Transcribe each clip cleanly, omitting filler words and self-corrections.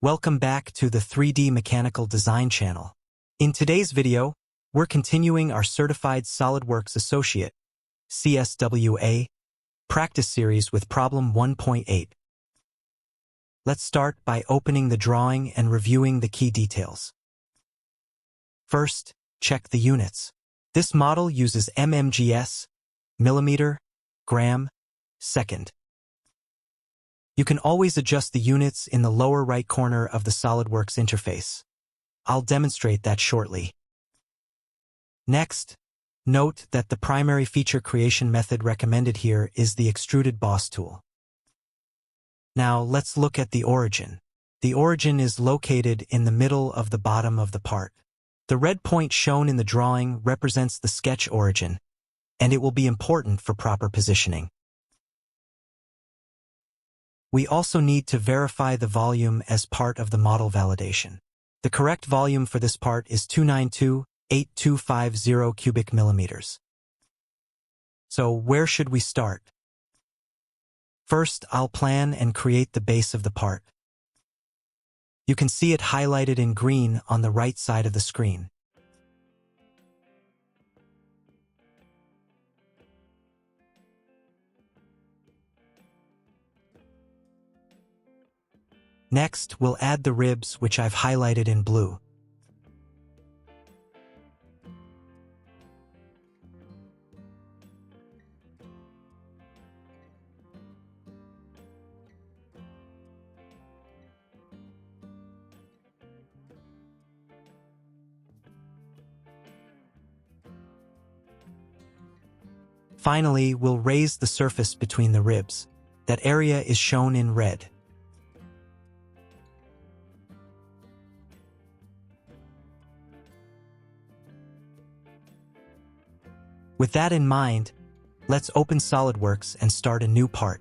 Welcome back to the 3D Mechanical Design channel. In today's video, we're continuing our Certified SOLIDWORKS Associate, CSWA, practice series with problem 1.8. Let's start by opening the drawing and reviewing the key details. First, check the units. This model uses mmgs, millimeter, gram, second. You can always adjust the units in the lower right corner of the SOLIDWORKS interface. I'll demonstrate that shortly. Next, note that the primary feature creation method recommended here is the extruded boss tool. Now let's look at the origin. The origin is located in the middle of the bottom of the part. The red point shown in the drawing represents the sketch origin, and it will be important for proper positioning. We also need to verify the volume as part of the model validation. The correct volume for this part is 292,8250 cubic millimeters. So where should we start? First, I'll plan and create the base of the part. You can see it highlighted in green on the right side of the screen. Next, we'll add the ribs, which I've highlighted in blue. Finally, we'll raise the surface between the ribs. That area is shown in red. With that in mind, let's open SOLIDWORKS and start a new part.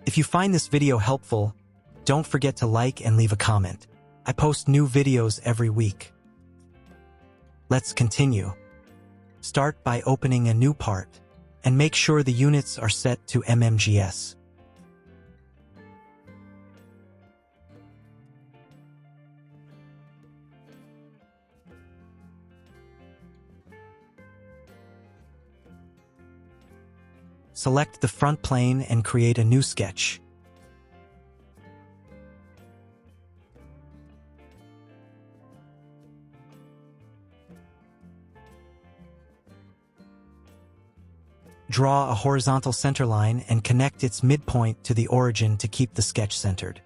If you find this video helpful, don't forget to like and leave a comment. I post new videos every week. Let's continue. Start by opening a new part, and make sure the units are set to mmgs. Select the front plane and create a new sketch. Draw a horizontal center line and connect its midpoint to the origin to keep the sketch centered.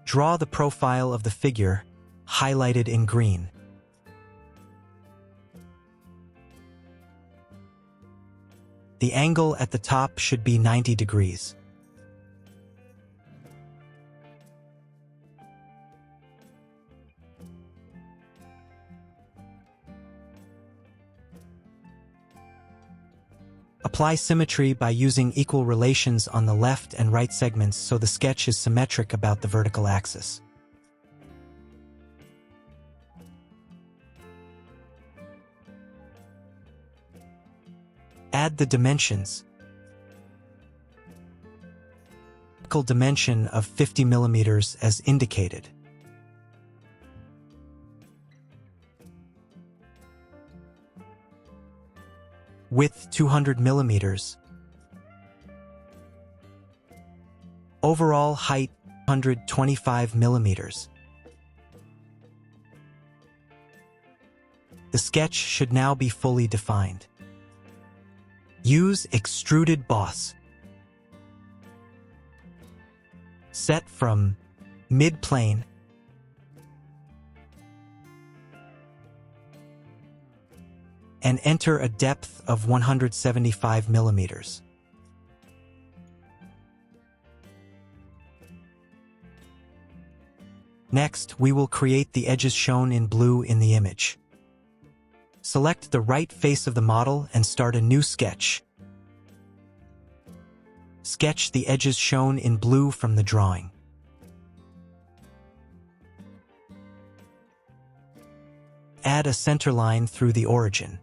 Draw the profile of the figure, highlighted in green. The angle at the top should be 90 degrees. Apply symmetry by using equal relations on the left and right segments so the sketch is symmetric about the vertical axis. Add the dimensions. Vertical dimension of 50 millimeters as indicated. Width 200 millimeters. Overall height 125 millimeters. The sketch should now be fully defined. Use extruded boss. Set from mid-plane. And enter a depth of 175 millimeters. Next, we will create the edges shown in blue in the image. Select the right face of the model and start a new sketch. Sketch the edges shown in blue from the drawing. Add a center line through the origin.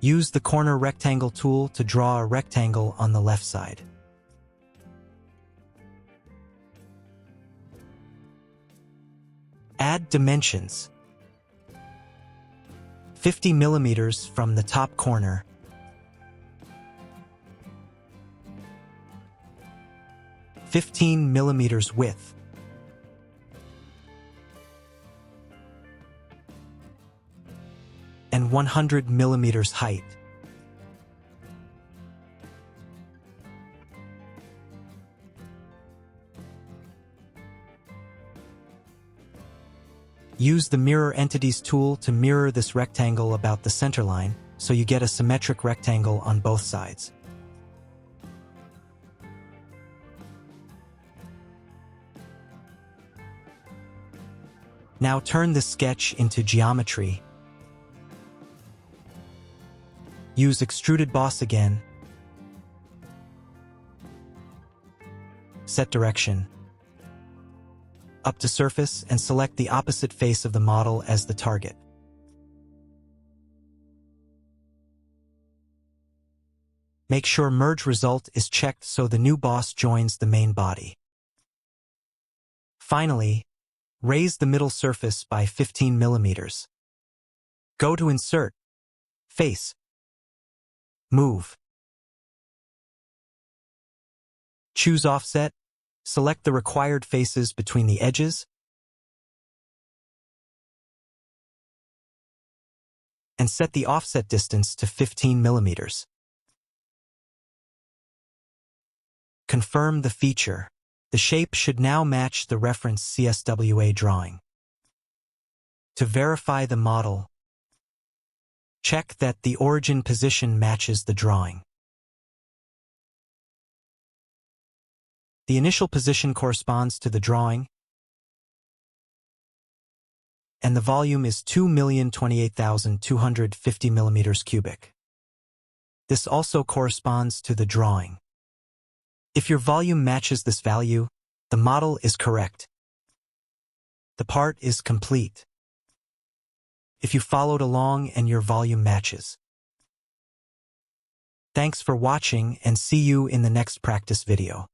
Use the corner rectangle tool to draw a rectangle on the left side. Add dimensions. 50 millimeters from the top corner. 15 millimeters width. And 100 millimeters height. Use the Mirror Entities tool to mirror this rectangle about the center line, so you get a symmetric rectangle on both sides. Now turn the sketch into geometry. Use Extruded Boss again. Set direction. Up to surface and select the opposite face of the model as the target. Make sure Merge Result is checked so the new boss joins the main body. Finally, raise the middle surface by 15 millimeters. Go to Insert, Face, Move. Choose Offset. Select the required faces between the edges and set the offset distance to 15 millimeters. Confirm the feature. The shape should now match the reference CSWA drawing. To verify the model, check that the origin position matches the drawing. The initial position corresponds to the drawing, and the volume is 2,028,250 millimeters cubic. This also corresponds to the drawing. If your volume matches this value, the model is correct. The part is complete. If you followed along and your volume matches. Thanks for watching and see you in the next practice video.